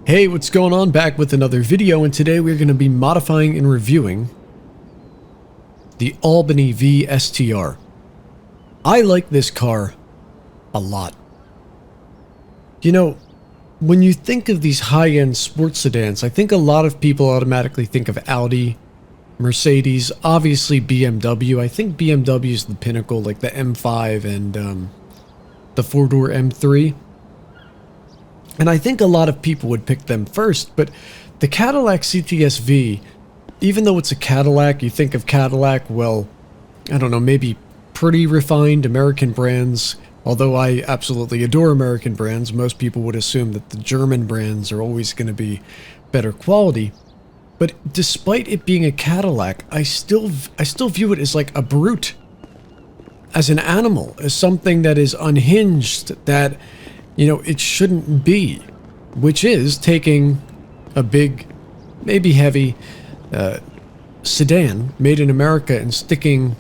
Hey, what's going on? Back with another video, and today we're going to be modifying and reviewing the Albany V-Str. I like this car a lot. You know, when you think of these high-end sports sedans, I think a lot of people automatically think of Audi, Mercedes, obviously BMW. I think BMW is the pinnacle, like the M5 and the four-door M3. And I think a lot of people would pick them first, but the Cadillac Cts-V, even though it's a Cadillac, you think of Cadillac, well, I don't know, maybe pretty refined American brands. Although I absolutely adore American brands, most people would assume that the German brands are always going to be better quality. But despite it being a Cadillac, I still view it as like a brute, as an animal, as something that is unhinged, that, you know, it shouldn't be, which is taking a big, maybe heavy sedan made in America and sticking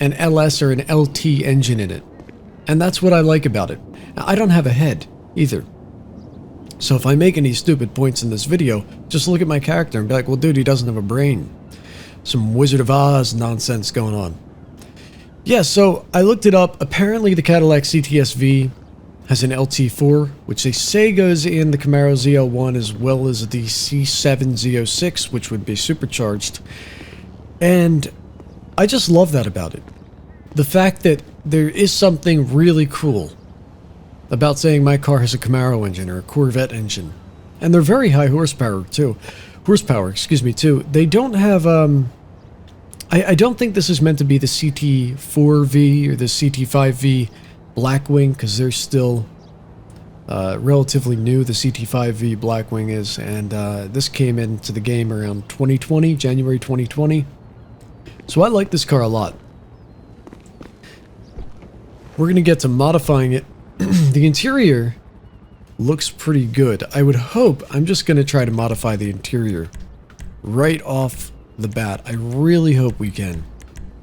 an LS or an LT engine in it. And that's what I like about it. Now, I don't have a head either. So if I make any stupid points in this video, just look at my character and be like, well, dude, he doesn't have a brain. Some Wizard of Oz nonsense going on. Yeah, so I looked it up. Apparently the Cadillac Cts-V has an LT4, which they say goes in the Camaro Z01 as well as the C7 Z06, which would be supercharged. And I just love that about it. The fact that there is something really cool about saying my car has a Camaro engine or a Corvette engine. And they're very high horsepower too. Too. They don't have, I don't think this is meant to be the CT4V or the CT5V Blackwing, because they're still relatively new. The CT5V Blackwing is, and this came into the game around 2020, January 2020. So I like this car a lot. We're going to get to modifying it. The interior looks pretty good. I would hope, I'm just going to try to modify the interior right off the bat. I really hope we can,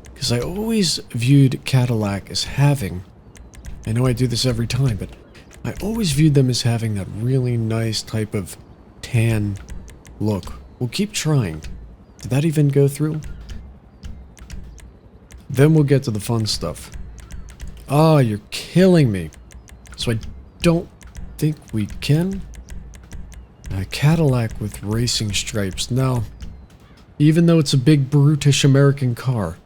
because I always viewed Cadillac as having, I know I do this every time, but I always viewed them as having that really nice type of tan look. We'll keep trying. Did that even go through? Then we'll get to the fun stuff. Oh, you're killing me. So I don't think we can. A Cadillac with racing stripes. No. Even though it's a big, brutish American car,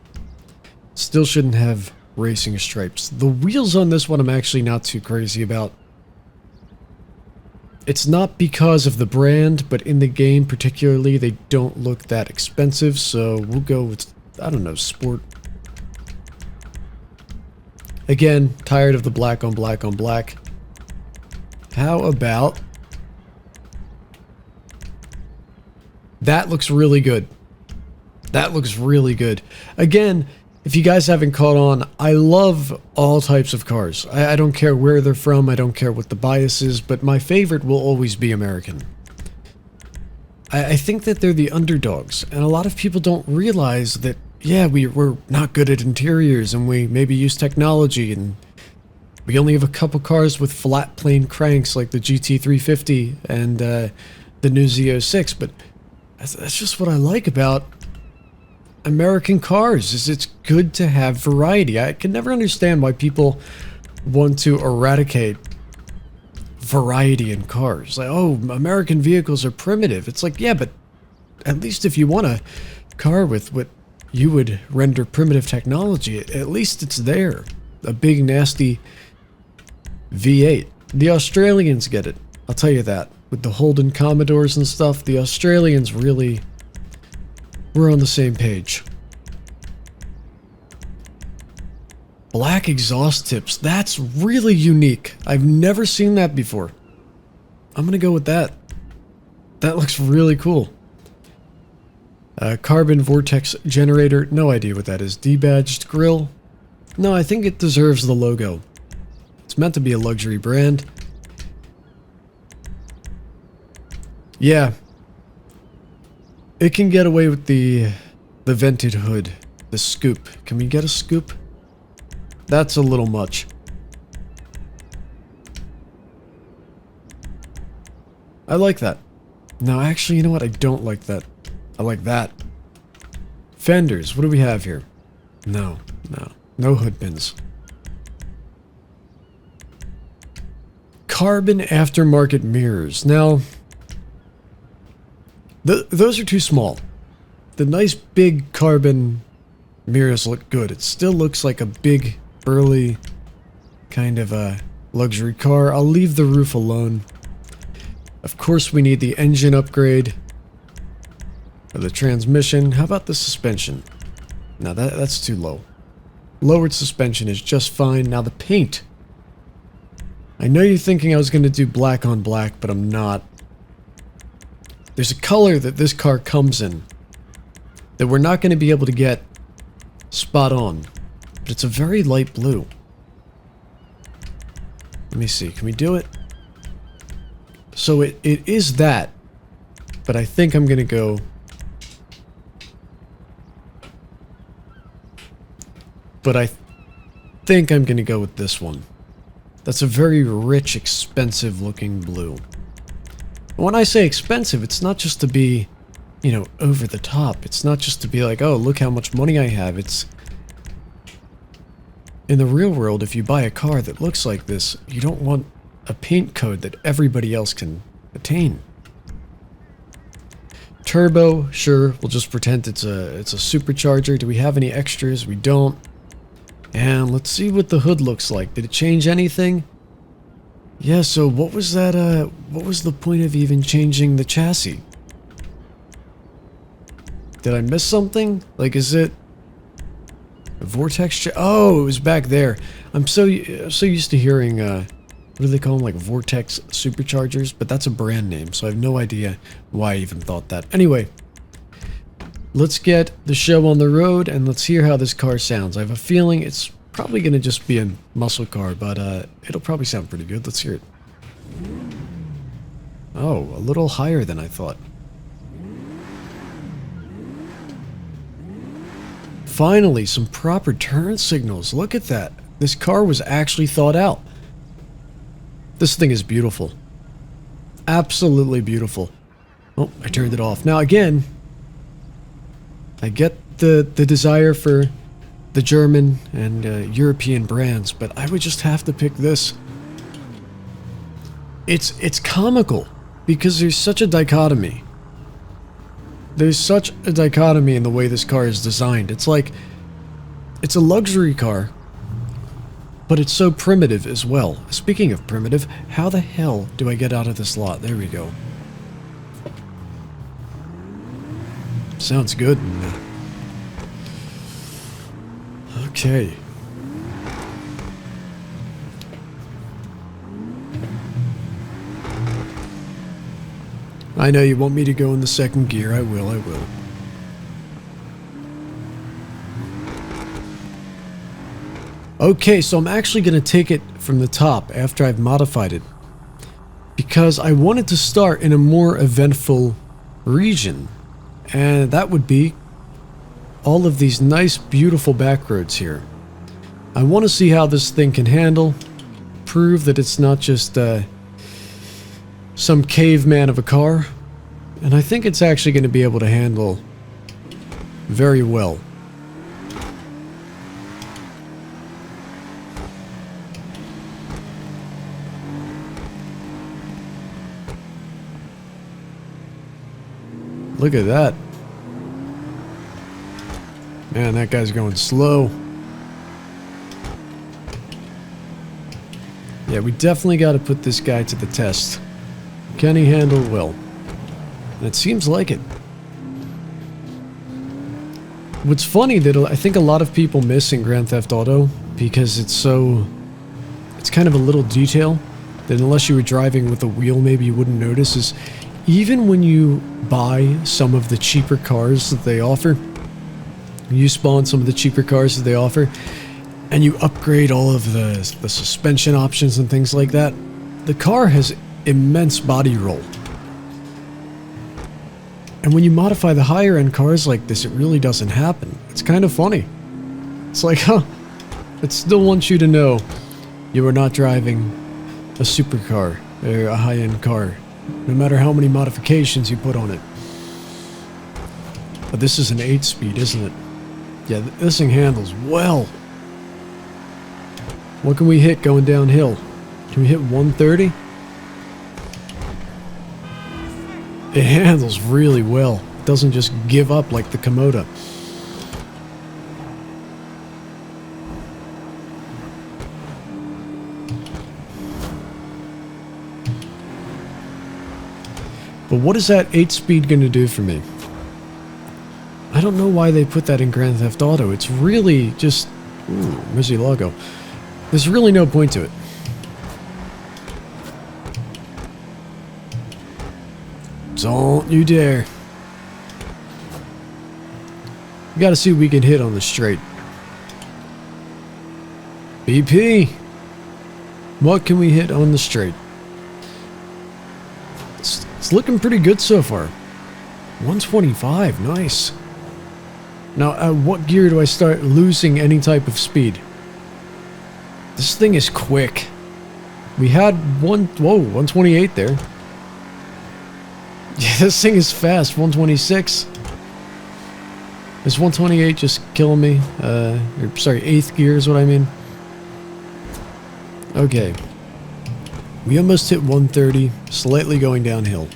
it still shouldn't have racing stripes. The wheels on this one I'm actually not too crazy about. It's not because of the brand, but in the game particularly, they don't look that expensive, so we'll go with, I don't know, sport. Again, tired of the black on black on black. How about... that looks really good. That looks really good. Again, if you guys haven't caught on, I love all types of cars. I don't care where they're from, I don't care what the bias is, but my favorite will always be American. I think that they're the underdogs, and a lot of people don't realize that, yeah, we're not good at interiors, and we maybe use technology, and we only have a couple cars with flat plane cranks like the GT350 and the new Z06, but that's just what I like about American cars, is it's good to have variety. I can never understand why people want to eradicate variety in cars. Like, oh, American vehicles are primitive. It's like, yeah, but at least if you want a car with what you would render primitive technology, at least it's there. A big, nasty V8. The Australians get it. I'll tell you that. With the Holden Commodores and stuff, the Australians really... we're on the same page. Black exhaust tips. That's really unique. I've never seen that before. I'm gonna go with that. That looks really cool. Carbon vortex generator. No idea what that is. Debadged grill. No, I think it deserves the logo. It's meant to be a luxury brand. Yeah. It can get away with the vented hood. The scoop. Can we get a scoop? That's a little much. I like that. No, actually, you know what? I don't like that. I like that. Fenders, what do we have here? No, no. No hood bins. Carbon aftermarket mirrors. Now, those are too small. The nice big carbon mirrors look good. It still looks like a big, burly kind of a luxury car. I'll leave the roof alone. Of course, we need the engine upgrade. Or the transmission. How about the suspension? No, that's too low. Lowered suspension is just fine. Now the paint. I know you're thinking I was going to do black on black, but I'm not. There's a color that this car comes in that we're not going to be able to get spot on. But it's a very light blue. Let me see. Can we do it? So it is that. But I think I'm going to go... But I think I'm going to go with this one. That's a very rich, expensive looking blue. When I say expensive, it's not just to be, you know, over the top. It's not just to be like, oh, look how much money I have. It's... In the real world, if you buy a car that looks like this, you don't want a paint code that everybody else can attain. Turbo, sure, we'll just pretend it's a supercharger. Do we have any extras? We don't. And let's see what the hood looks like. Did it change anything? Yeah, so what was that, what was the point of even changing the chassis? Did I miss something? Like, is it a vortex? Oh, it was back there. I'm so used to hearing, what do they call them? Like vortex superchargers? But that's a brand name, so I have no idea why I even thought that. Anyway, let's get the show on the road and let's hear how this car sounds. I have a feeling it's probably going to just be a muscle car, but it'll probably sound pretty good. Let's hear it. Oh, a little higher than I thought. Finally, some proper turn signals. Look at that. This car was actually thought out. This thing is beautiful. Absolutely beautiful. Oh, I turned it off. Now again, I get the desire for the German and European brands, but I would just have to pick this. It's comical because there's such a dichotomy. There's such a dichotomy in the way this car is designed. It's like, it's a luxury car, but it's so primitive as well. Speaking of primitive, how the hell do I get out of this lot? There we go. Sounds good. Okay. I know you want me to go in the second gear. I will. Okay, so I'm actually going to take it from the top after I've modified it, because I wanted to start in a more eventful region, and that would be all of these nice, beautiful back roads here. I want to see how this thing can handle, prove that it's not just some caveman of a car, and I think it's actually going to be able to handle very well. Look at that. Man, that guy's going slow. Yeah, we definitely got to put this guy to the test. Can he handle well? And it seems like it. What's funny that I think a lot of people miss in Grand Theft Auto, because it's kind of a little detail that unless you were driving with a wheel maybe you wouldn't notice, is even when you buy some of the cheaper cars that they offer, you spawn some of the cheaper cars that they offer, and you upgrade all of the suspension options and things like that, the car has immense body roll. And when you modify the higher end cars like this, it really doesn't happen. It's kind of funny. It's like, huh, it still wants you to know you are not driving a supercar or a high-end car. no matter how many modifications you put on it. But this is an 8-speed, isn't it? Yeah, this thing handles well. What can we hit going downhill? Can we hit 130? It handles really well. It doesn't just give up like the Komoda. But what is that 8-speed going to do for me? I don't know why they put that in Grand Theft Auto. It's really just... Ooh, Murcielago. There's really no point to it. Don't you dare. We gotta see what we can hit on the straight. BP! What can we hit on the straight? It's looking pretty good so far. 125, nice. Now, what gear do I start losing any type of speed? This thing is quick. We had 128 there. Yeah, this thing is fast, 126. Is 128 just killing me? Sorry, 8th gear is what I mean. Okay. We almost hit 130, slightly going downhill.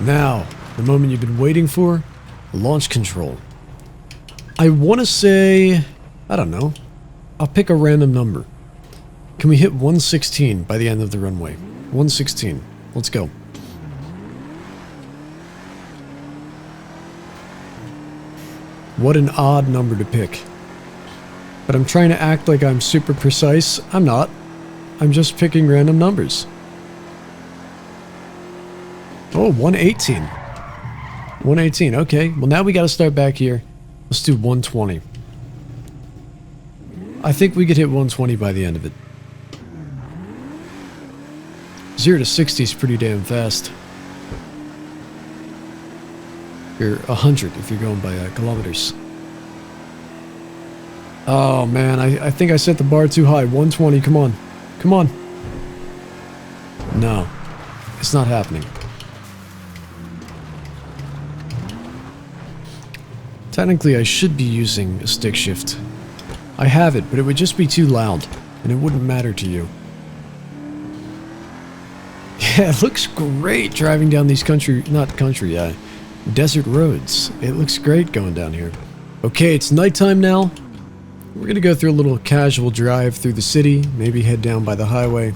Now, the moment you've been waiting for, launch control. I want to say, I don't know, I'll pick a random number. Can we hit 116 by the end of the runway? 116. Let's go. What an odd number to pick. But I'm trying to act like I'm super precise. I'm not. I'm just picking random numbers. Oh, 118. 118, okay. Well, now we gotta start back here. Let's do 120. I think we could hit 120 by the end of it. 0 to 60 is pretty damn fast. You're 100 if you're going by kilometers. Oh man, I think I set the bar too high. 120, come on. Come on. No, it's not happening. Technically, I should be using a stick shift. I have it, but it would just be too loud, and it wouldn't matter to you. Yeah, it looks great driving down these desert roads. It looks great going down here. Okay, it's nighttime now. We're gonna go through a little casual drive through the city, maybe head down by the highway.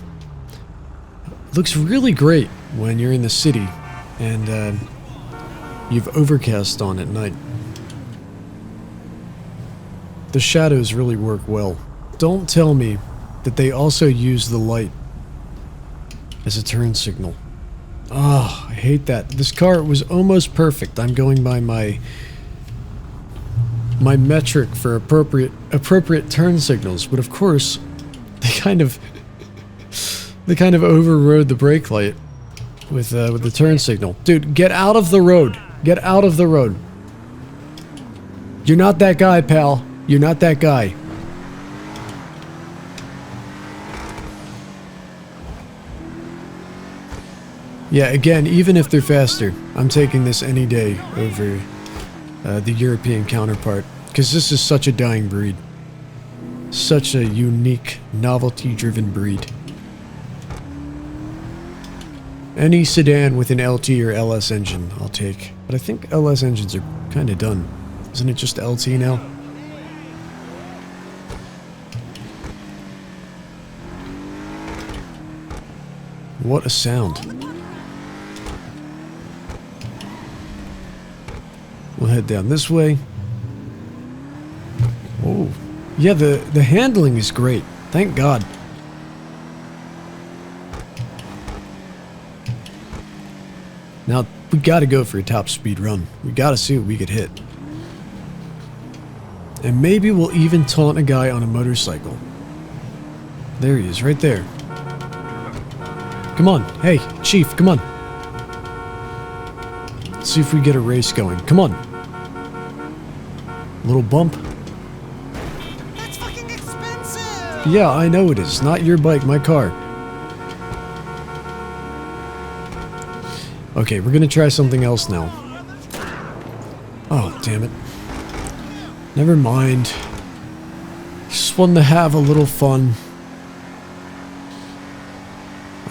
It looks really great when you're in the city and you've overcast on at night. The shadows really work well. Don't tell me that they also use the light as a turn signal. Oh, I hate that. This car was almost perfect. I'm going by my metric for appropriate turn signals, but of course, they kind of overrode the brake light with the turn signal. Dude, get out of the road. Get out of the road. You're not that guy, pal. You're not that guy. Yeah, again, even if they're faster, I'm taking this any day over the European counterpart, because this is such a dying breed. Such a unique, novelty-driven breed. Any sedan with an LT or LS engine, I'll take. But I think LS engines are kind of done. Isn't it just LT now? What a sound. We'll head down this way. Oh, yeah, the handling is great. Thank God. Now, we gotta go for a top speed run. We gotta see what we could hit. And maybe we'll even taunt a guy on a motorcycle. There he is, right there. Come on. Hey, Chief, come on. Let's see if we get a race going. Come on. Little bump. That's fucking expensive! Yeah, I know it is. Not your bike, my car. Okay, we're gonna try something else now. Oh, damn it. Never mind. Just wanted to have a little fun.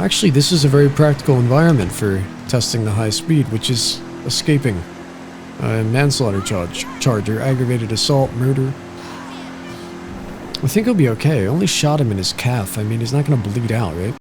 Actually, this is a very practical environment for testing the high speed, which is escaping. Manslaughter charge or aggravated assault, murder. I think he'll be okay. I only shot him in his calf. I mean, he's not gonna bleed out, right?